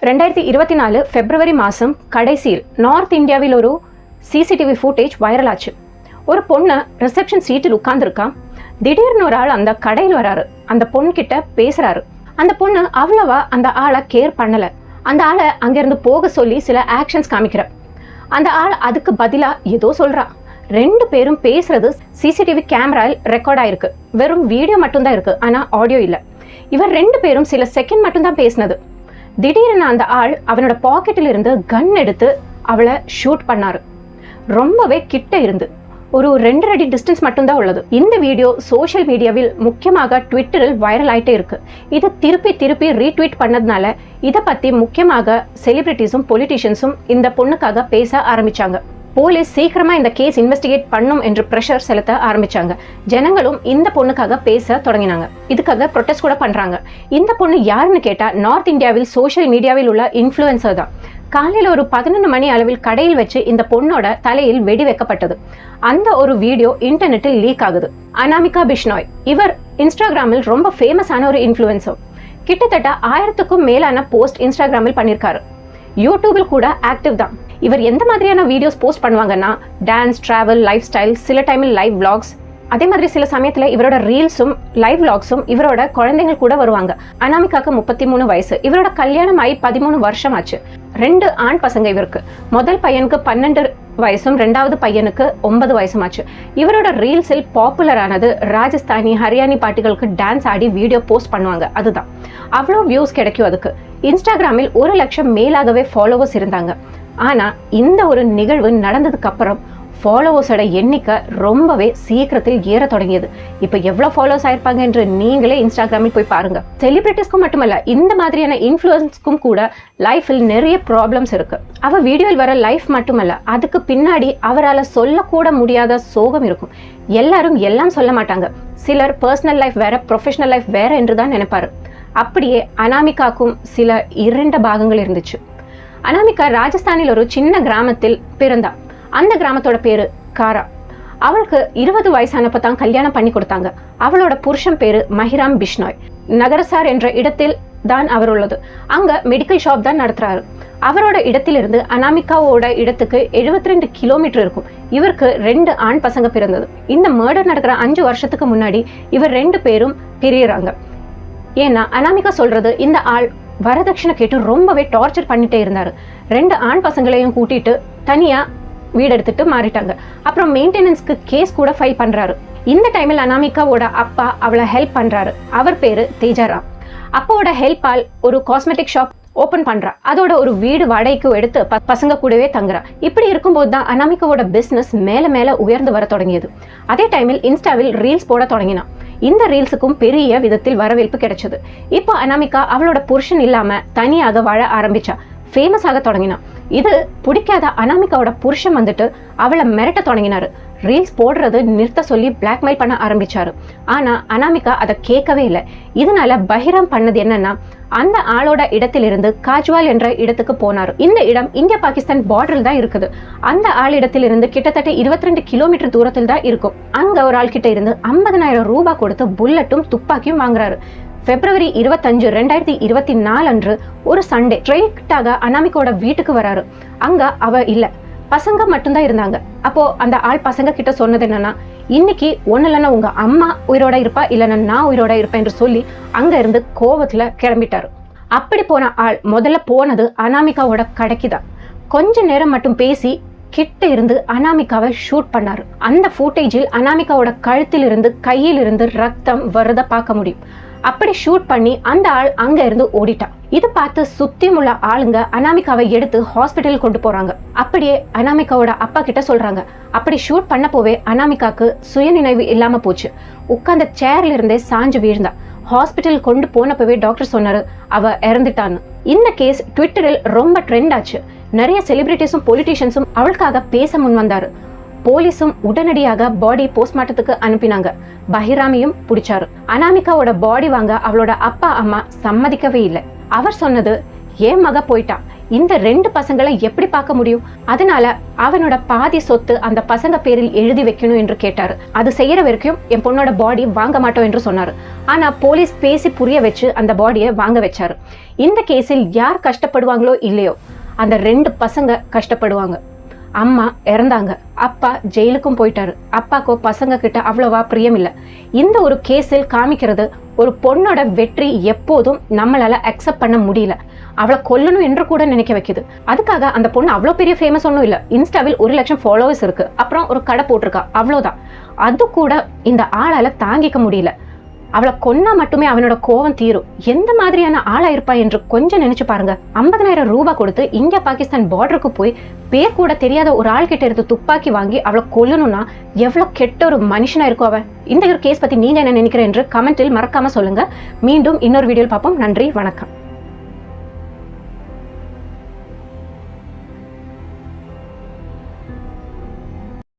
2024 பிப்ரவரி மாதம் கடைசியில் நார்த் இந்தியாவில் ஒரு சிசிடிவி ஃபுட்டேஜ் வைரல் ஆச்சு. ஒரு பொண்ணு ரிசப்ஷன் சீட்டில் உட்கார்ந்துருக்கா. திடீர்னு ஒரு ஆள் அந்த கடையில் வராரு. அந்த பொண்ணு கிட்ட பேசுறாரு. அந்த பொண்ணு அவ்வளவா அந்த ஆளை கேர் பண்ணல. அந்த ஆளை அங்கிருந்து போக சொல்லி சில ஆக்ஷன்ஸ் காமிக்கிற. அந்த ஆள் அதுக்கு பதிலா ஏதோ சொல்றா. ரெண்டு பேரும் பேசுறது சிசிடிவி கேமராவில் ரெக்கார்ட் ஆயிருக்கு. வெறும் வீடியோ மட்டும்தான் இருக்கு, ஆனா ஆடியோ இல்ல. இவர் ரெண்டு பேரும் சில செகண்ட் மட்டும்தான் பேசினது. திடீர்னு அந்த ஆள் அவனோட பாக்கெட்டில் இருந்து கன் எடுத்து அவளை ஷூட் பண்ணாரு. ரொம்பவே கிட்ட இருந்து ஒரு 2 அடி டிஸ்டன்ஸ் மட்டும்தான் உள்ளது. இந்த வீடியோ சோஷியல் மீடியாவில் முக்கியமாக ட்விட்டரில் வைரல் ஆயிட்டே இருக்கு. இதை திருப்பி ரீட்வீட் பண்ணதுனால இதை பத்தி முக்கியமாக செலிபிரிட்டிஸும் பொலிட்டிஷியன்ஸும் இந்த பொண்ணுக்காக பேச ஆரம்பிச்சாங்க. போலீஸ் சீக்கிரமா இந்த கேஸ் இன்வெஸ்டிகேட் பண்ணும் என்று பிரஷர் செலுத்த ஆரம்பிச்சாங்க. ஜனங்களும் இந்த பொண்ணுக்காக பேச தொடங்கினாங்க. இதுக்காக ப்ரொடெஸ்ட் கூட பண்றாங்க. இந்த பொண்ணு யாருன்னு கேட்டா நார்த் இந்தியாவில் சோஷியல் மீடியாவில் உள்ள இன்ஃப்ளூயன்சர் தான். காலையில் ஒரு 11 மணி அளவில் கடையில் வச்சு இந்த பொண்ணோட தலையில் வெடி வைக்கப்பட்டது. அந்த ஒரு வீடியோ இன்டர்நெட்டில் லீக் ஆகுது. அனாமிகா பிஷ்னாய் இவர் இன்ஸ்டாகிராமில் ரொம்ப ஃபேமஸான ஒரு இன்ஃப்ளூயன்சர். கிட்டத்தட்ட 1000க்கும் மேலான போஸ்ட் இன்ஸ்டாகிராமில் பண்ணியிருக்காரு. யூடியூபில் கூட ஆக்டிவ் தான். இவர் எந்த மாதிரியான வீடியோஸ் போஸ்ட் பண்ணுவாங்கன்னா டான்ஸ், டிராவல், லைஃப் ஸ்டைல், சில டைமில் லைவ் விளாக்ஸ், அதே மாதிரி சில சமயத்துல இவரோட ரீல்ஸும் லைவ் விளாக்ஸும் இவரோட குழந்தைகள் கூட வருவாங்க. அனாமிகாக்கு 33 வயசு. இவரோட கல்யாணம் ஆகி 13 வருஷம் ஆச்சு. 2 ஆண் பசங்க இவருக்கு. முதல் பையனுக்கு 12 வயசும் 2வது பையனுக்கு 9 வயசும் ஆச்சு. இவரோட ரீல்ஸில் பாப்புலர் ஆனது ராஜஸ்தானி, ஹரியானி பாட்டுகளுக்கு டான்ஸ் ஆடி வீடியோ போஸ்ட் பண்ணுவாங்க. அதுதான் அவ்வளோ வியூஸ் கிடைக்கும். அதுக்கு இன்ஸ்டாகிராமில் 1 லட்சம் மேலாகவே ஃபாலோவர்ஸ் இருந்தாங்க. ஆனா இந்த ஒரு நிகழ்வு நடந்ததுக்கு அப்புறம் ஃபாலோவர்ஸோட எண்ணிக்கை ரொம்பவே சீக்கிரத்தில் ஏற தொடங்கியது. இப்போ எவ்வளவு ஃபாலோவர்ஸ் ஆயிருப்பாங்க என்று நீங்களே இன்ஸ்டாகிராமில் போய் பாருங்க. செலிபிரிட்டிஸ்க்கும் மட்டுமல்ல, இந்த மாதிரியான இன்ஃப்ளூயன்ஸ்க்கும் கூட லைஃபில் நிறைய ப்ராப்ளம்ஸ் இருக்கு. அவ வீடியோவில் வர லைஃப் மட்டுமல்ல, அதுக்கு பின்னாடி அவரால் சொல்லக்கூட முடியாத சோகம் இருக்கும். எல்லாரும் எல்லாம் சொல்ல மாட்டாங்க. சிலர் பர்சனல் லைஃப் வேற, ப்ரொஃபஷனல் லைஃப் வேற என்று தான் நினைப்பாரு. அப்படியே அனாமிகாக்கும் சில 2 பாகங்கள் இருந்துச்சு. அனாமிகா ராஜஸ்தானில் ஒரு சின்ன கிராமத்தில் பிறந்தா. அந்த கிராமத்தோட பேரு காரா. அவளுக்கு 20 வயசானப்ப தான் கல்யாணம் பண்ணி கொடுத்தாங்க. அவளோட புருஷன் பேரு மஹிராம் பிஷ்னாய். நகரசார் என்ற இடத்தில் தான் அவர் உள்ளது. அங்க மெடிக்கல் ஷாப் தான் நடத்துறாரு. அவரோட இடத்திலிருந்து அனாமிகாவோட இடத்துக்கு 72 கிலோமீட்டர் இருக்கும். இவருக்கு 2 ஆண் பசங்க பிறந்தது. இந்த மர்டர் நடக்கிற 5 வருஷத்துக்கு முன்னாடி இவர் 2 பேரும் பிரியறாங்க. ஏன்னா அனாமிகா சொல்றது, இந்த ஆள் வரதட்சணை கேட்டு ரொம்பவே டார்ச்சர் பண்ணிட்டே இருந்தாரு. 2 ஆண் பசங்களையும் கூட்டிட்டு தனியா வீடு எடுத்துட்டு மாறிட்டாங்க. அப்புறம் மெயின்டெனன்ஸ்க்கு கேஸ் கூட ஃபைல் பண்றாரு. இந்த டைமில் அனாமிகாவோட அப்பா அவளை ஹெல்ப் பண்றாரு. அவர் பேரு தேஜாராம். அப்பாவோட ஹெல்ப்பால் ஒரு காஸ்மெட்டிக் ஷாப் ஓபன் பண்றா. அதோட ஒரு வீடு வாடகைக்கு எடுத்து பசங்க கூடவே தங்குறா. இப்படி இருக்கும்போது தான் அனாமிகாவோட பிசினஸ் மேல மேல உயர்ந்து வர தொடங்கியது. அதே டைமில் இன்ஸ்டாவில் ரீல்ஸ் போட தொடங்கினா. இந்த ரீல்ஸுக்கும் பெரிய விதத்தில் வரவேற்பு கிடைச்சது. இப்போ அனாமிகா அவளோட புருஷன் இல்லாம தனியாக வாழ ஆரம்பிச்சா. ஃபேமஸ் ஆக தொடங்கினா. இது பிடிக்காத அனாமிகாவோட புருஷன் வந்துட்டு அவளை மிரட்ட தொடங்கினாரு. ரீல்ஸ் போடுறது நிறுத்த சொல்லி பிளாக்மெயில் பண்ண ஆரம்பிச்சாரு. ஆனா அனாமிகா அதை கேட்கவே இல்லை. இதனால பஹிராம் பண்ணது என்னன்னா, அந்த ஆளோட இடத்திலிருந்து காஜ்வால் என்ற இடத்துக்கு போனாரு. இந்த இடம் இந்தியா பாகிஸ்தான் பார்டரில் தான் இருக்குது. அந்த ஆள் இடத்திலிருந்து கிட்டத்தட்ட 22 கிலோமீட்டர் தூரத்தில் தான் இருக்கும். அங்க ஒரு ஆள் கிட்ட இருந்து 50,000 ரூபாய் கொடுத்து புல்லட்டும் துப்பாக்கியும் வாங்குறாரு. பிப்ரவரி 25, 2024 அன்று ஒரு சண்டே ஸ்ட்ரெயிட்டாக அனாமிகாவோட வீட்டுக்கு வராரு. அங்க அவ இல்ல, பசங்க மட்டும்தான் இருந்தாங்க. அப்போ அந்த ஆள் பசங்க கிட்ட சொன்னது என்னன்னா, இன்னைக்கு ஒண்ணு இல்லைன்னா உங்க அம்மா உயிரோட இருப்பா, இல்லைன்னா நான் உயிரோட இருப்பேன் என்று சொல்லி அங்க இருந்து கோவத்துல கிளம்பிட்டாரு. அப்படி போன ஆள் முதல்ல போனது அனாமிகாவோட கடைக்கு தான். கொஞ்ச நேரம் மட்டும் பேசி கிட்ட இருந்து அனாமிகாவை ஷூட் பண்ணாரு. அந்த ஃபுட்டேஜில் அனாமிகாவோட கழுத்தில் இருந்து கையில் இருந்து ரத்தம் வரத பார்க்க முடியும். அப்படி ஷூட் பண்ணி அந்த ஆள் அங்க இருந்து ஓடிட்டான். இது பார்த்து சுத்தியும் உள்ள ஆளுங்க அனாமிகாவை எடுத்து ஹாஸ்பிட்டல் கொண்டு போறாங்க. அப்படியே அனாமிகாவோட அப்பா கிட்ட சொல்றாங்க, அப்படி ஷூட் பண்ண போவே அனாமிகாக்கு சுயநினைவு இல்லாம போச்சு. உட்கார்ந்த சேர்ல இருந்தே சாஞ்சு வீழ்ந்தா. ஹாஸ்பிட்டல் கொண்டு போனப்பவே டாக்டர் சொன்னாரு அவ இறந்துட்டான்னு. இந்த கேஸ் ட்விட்டரில் ரொம்ப ட்ரெண்ட் ஆச்சு. நிறைய செலிபிரிட்டிஸும் பொலிட்டிஷியன்ஸும் அவளுக்காக பேச முன் வந்தாரு. போலீஸும் உடனடியாக பாடி போஸ்ட்மார்ட்டத்துக்கு அனுப்பினாங்க. பஹிராமையும் பிடிச்சாரு. அனாமிகாவோட பாடி வாங்க அவளோட அப்பா அம்மா சம்மதிக்கவே இல்லை. அவர் சொன்னது, என் மக போயிட்டா, இந்த 2 பசங்களை எப்படி பார்க்க முடியும்? அதனால அவனோட பாதி சொத்து அந்த பசங்க பேரில் எழுதி வைக்கணும் என்று கேட்டாரு. அது செய்யற வரைக்கும் என் பொண்ணோட பாடி வாங்க மாட்டோம் என்று சொன்னாரு. ஆனா போலீஸ் பேசி புரிய வச்சு அந்த பாடியை வாங்க வச்சாரு. இந்த கேஸில் யார் கஷ்டப்படுவாங்களோ இல்லையோ, அந்த 2 பசங்க கஷ்டப்படுவாங்க. அம்மா இறந்தாங்க, அப்பா ஜெயிலுக்கும் போயிட்டாரு. அப்பாக்கோ பசங்க கிட்ட அவ்வளவா பிரியம் இல்லை. இந்த ஒரு கேஸில் காமிக்கிறது, ஒரு பொண்ணோட வெற்றி எப்போதும் நம்மளால அக்செப்ட் பண்ண முடியல. அவளை கொல்லணும் என்று கூட நினைக்க வைக்குது. அதுக்காக அந்த பொண்ணு அவ்வளோ பெரிய ஃபேமஸ் ஒன்றும் இல்லை. இன்ஸ்டாவில் 1 லட்சம் ஃபாலோவர்ஸ் இருக்கு, அப்புறம் ஒரு கடை போட்டிருக்கா, அவ்வளோதான். அது கூட இந்த ஆளால தாங்கிக்க முடியல. அவளை கொன்னா மட்டுமே அவனோட கோவம் தீரும். எந்த மாதிரியான ஆளா இருப்பா என்று கொஞ்சம் நினைச்சு பாருங்க. 50,000 ரூபாய் கொடுத்து இந்தியா பாகிஸ்தான் பார்டருக்கு போய் பேர் கூட தெரியாத ஒரு ஆள் கிட்ட இருந்து துப்பாக்கி வாங்கி அவளை கொல்லணும்னா எவ்வளவு கெட்ட ஒரு மனுஷனா இருக்கும் அவன். இந்த ஒரு கேஸ் பத்தி நீங்க என்ன நினைக்கிறேன் என்று கமெண்டில் மறக்காம சொல்லுங்க. மீண்டும் இன்னொரு வீடியோவில் பார்ப்போம். நன்றி, வணக்கம்.